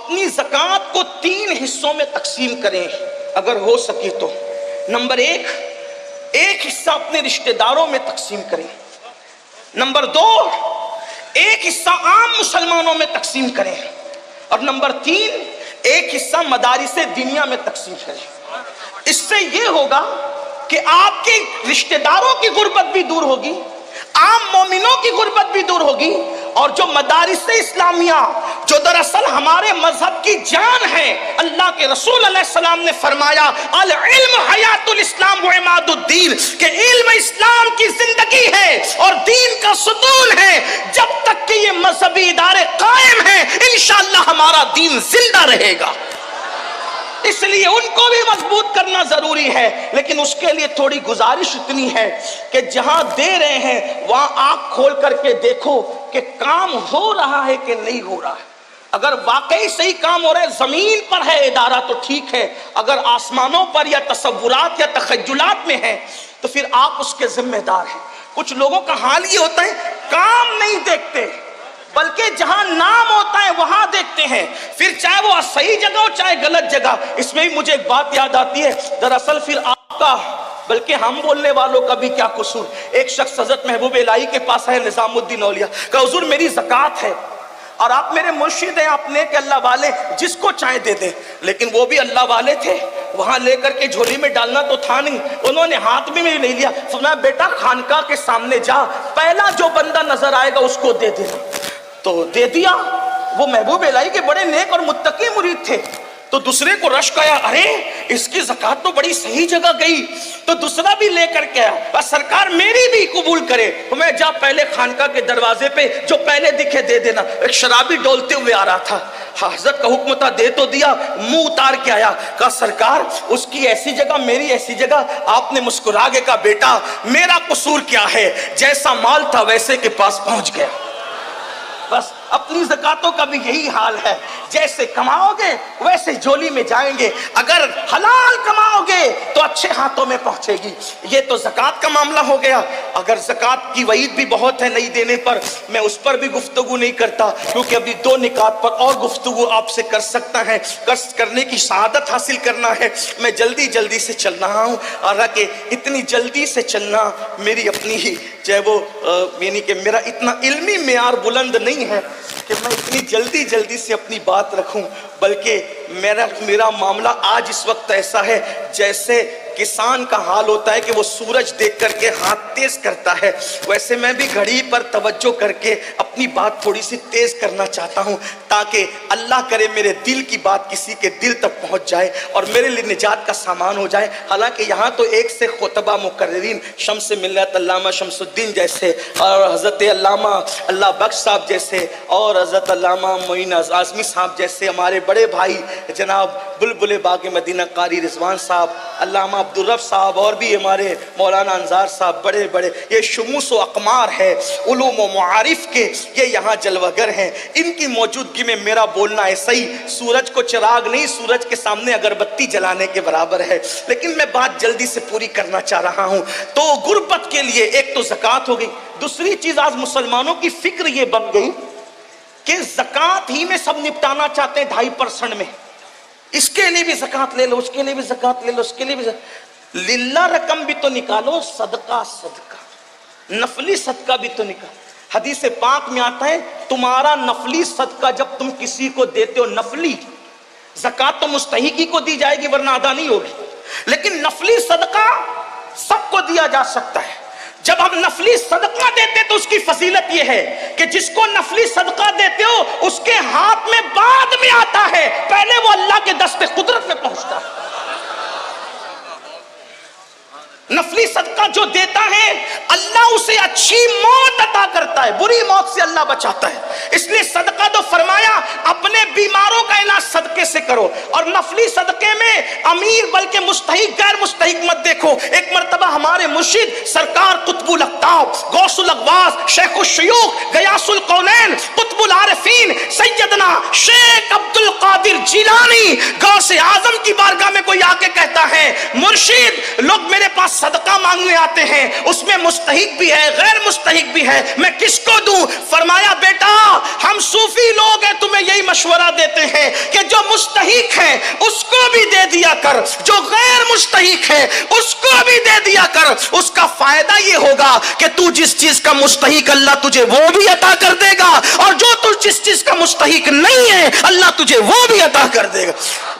اپنی زکوٰۃ کو 3 حصوں میں تقسیم کریں اگر ہو سکے تو۔ نمبر 1، ایک حصہ اپنے رشتہ داروں میں تقسیم کریں۔ نمبر 2، ایک حصہ عام مسلمانوں میں تقسیم کریں۔ اور نمبر 3، ایک حصہ مدارس دنیا میں تقسیم کریں۔ اس سے یہ ہوگا کہ آپ کے رشتہ داروں کی غربت بھی دور ہوگی، عام مومنوں کی غربت بھی دور ہوگی، اور جو مدارس اسلامیہ جو دراصل ہمارے مذہب کی جان ہے، اللہ کے رسول علیہ السلام نے فرمایا العلم حیات الاسلام و عماد الدین، کہ علم اسلام کی زندگی ہے اور دین کا ستون ہے۔ جب تک کہ یہ مذہبی ادارے قائم ہیں انشاءاللہ ہمارا دین زندہ رہے گا۔ اس لیے ان کو بھی مضبوط کرنا ضروری ہے، لیکن اس کے لیے تھوڑی گزارش اتنی ہے کہ جہاں دے رہے ہیں وہاں آنکھ کھول کر کے دیکھو کہ کام ہو رہا ہے کہ نہیں ہو رہا ہے۔ اگر واقعی صحیح کام ہو رہا ہے، زمین پر ہے ادارہ تو ٹھیک ہے، اگر آسمانوں پر یا تصورات یا تخیلات میں ہے تو پھر آپ اس کے ذمہ دار ہیں۔ کچھ لوگوں کا حال یہ ہوتا ہے کام نہیں دیکھتے بلکہ جہاں نام ہوتا ہے وہاں دیکھتے ہیں، پھر چاہے وہ صحیح جگہ ہو چاہے غلط جگہ۔ اس میں بھی مجھے ایک بات یاد آتی ہے، دراصل پھر آپ کا بلکہ ہم بولنے والوں کا بھی کیا قصور۔ ایک شخص حضرت محبوب الہی کے پاس ہے نظام الدین اولیاء، کہ حضور میری زکوٰۃ ہے اور آپ میرے مرشد ہیں، آپ نیک اللہ والے، جس کو چاہے دے دیں۔ لیکن وہ بھی اللہ والے تھے، وہاں لے کر کے جھولی میں ڈالنا تو تھا نہیں، انہوں نے ہاتھ بھی نہیں لیا۔ فرمایا بیٹا خانقاہ کے سامنے جا، پہلا جو بندہ نظر آئے گا اس کو دے دینا۔ تو دے دیا۔ وہ محبوب الہی کے بڑے نیک اور متقی مرید تھے، تو دوسرے کو رشک آیا، ارے اس کی زکوٰۃ تو بڑی صحیح جگہ گئی، تو دوسرا بھی لے کر کے آیا، سرکار میری بھی قبول کرے۔ میں جا پہلے خانقاہ کے دروازے پہ جو پہلے دکھے دے دینا۔ ایک شرابی ڈولتے ہوئے آ رہا تھا، حضرت کا حکم تھا دے تو دیا، منہ اتار کے آیا، کہا سرکار اس کی ایسی جگہ میری ایسی جگہ۔ آپ نے مسکرا کے کہا بیٹا میرا قصور کیا ہے، جیسا مال تھا ویسے کے پاس پہنچ گیا۔ بس اپنی زکاتوں کا بھی یہی حال ہے، جیسے کماؤ گے ویسے جھولی میں جائیں گے، اگر حلال کماؤ گے تو اچھے ہاتھوں میں پہنچے گی۔ یہ تو زکوٰۃ کا معاملہ ہو گیا۔ اگر زکوٰۃ کی وعید بھی بہت ہے نہیں دینے پر، میں اس پر بھی گفتگو نہیں کرتا، کیونکہ ابھی 2 نکات پر اور گفتگو آپ سے کر سکتا ہے، کرنے کی شہادت حاصل کرنا ہے۔ میں جلدی سے چل رہا ہوں، حالانکہ اتنی جلدی سے چلنا میری اپنی ہی چاہے وہ یعنی کہ میرا اتنا علمی معیار بلند نہیں ہے کہ میں اتنی جلدی سے اپنی بات رکھوں، بلکہ میرا معاملہ آج اس وقت ایسا ہے جیسے کسان کا حال ہوتا ہے کہ وہ سورج دیکھ کر کے ہاتھ تیز کرتا ہے، ویسے میں بھی گھڑی پر توجہ کر کے اپنی بات تھوڑی سی تیز کرنا چاہتا ہوں، تاکہ اللہ کرے میرے دل کی بات کسی کے دل تک پہنچ جائے اور میرے لیے نجات کا سامان ہو جائے۔ حالانکہ یہاں تو ایک سے خطبہ مقررین شمس ملت علامہ شمس الدین جیسے اور حضرت علامہ اللہ بخش صاحب جیسے اور حضرت علامہ معین اعظمی صاحب جیسے ہمارے بڑے بھائی جناب بلبل باغ مدینہ قاری رضوان صاحب، علامہ عبدالرف صاحب، اور بھی ہمارے مولانا انصار صاحب، بڑے بڑے یہ شموس و اقمار ہے علوم و معارف کے، یہ یہاں جلوگر ہیں۔ ان کی موجودگی میں میرا بولنا ایسا ہی سورج کو چراغ نہیں، سورج کے سامنے اگربتی جلانے کے برابر ہے، لیکن میں بات جلدی سے پوری کرنا چاہ رہا ہوں۔ تو غربت کے لیے ایک تو زکوٰۃ ہو گئی، دوسری چیز آج مسلمانوں کی فکر یہ بن گئی کہ زکوٰۃ ہی میں سب نپٹانا چاہتے ہیں 2.5% میں، اس کے لیے بھی زکوٰۃ لے لو، اس کے لیے بھی زکوٰۃ لے لو، اس کے لیے بھی للہ رقم بھی تو نکالو، صدقہ نفلی صدقہ بھی تو نکالو۔ حدیث پاک میں آتا ہے تمہارا نفلی صدقہ جب تم کسی کو دیتے ہو، نفلی زکوٰۃ تو مستحقی کو دی جائے گی ورنہ ادا نہیں ہوگی، لیکن نفلی صدقہ سب کو دیا جا سکتا ہے۔ جب ہم نفلی صدقہ دیتے تو اس کی فضیلت یہ ہے کہ جس کو نفلی صدقہ دیتے ہو اس کے ہاتھ میں بعد میں آتا ہے، پہلے وہ اللہ کے دست قدرت میں پہنچتا ہے۔ نفلی صدقہ جو دیتا ہے اللہ اسے اچھی موت عطا کرتا ہے، بری موت سے اللہ بچاتا ہے۔ اس لیے صدقہ تو فرمایا اپنے بیماروں کا علاج صدقے سے کرو، اور نفلی صدقے میں امیر بلکہ مستحق غیر مستحق مت دیکھو۔ ایک مرتبہ ہمارے مرشد سرکار قطب الاقطاب غوث الاغواث شیخ الشیوخ غیاث القونین قطب العارفین سیدنا شیخ عبد القادر جیلانی غوث اعظم کی بارگاہ میں کوئی آ کے کہتا ہے مرشد لوگ میرے پاس صدقہ مانگنے آتے ہیں، اس میں مستحق بھی ہے غیر مستحق بھی ہے، میں کس کو دوں؟ فرمایا بیٹا ہم صوفی لوگ ہیں تمہیں یہی مشورہ دیتے ہیں کہ جو مستحق ہے اس کو بھی دے دیا کر، جو غیر مستحق ہے اس کو بھی دے دیا کر۔ اس کا فائدہ یہ ہوگا کہ تو جس چیز کا مستحق اللہ تجھے وہ بھی عطا کر دے گا، اور جو تو جس چیز کا مستحق نہیں ہے اللہ تجھے وہ بھی عطا کر دے گا۔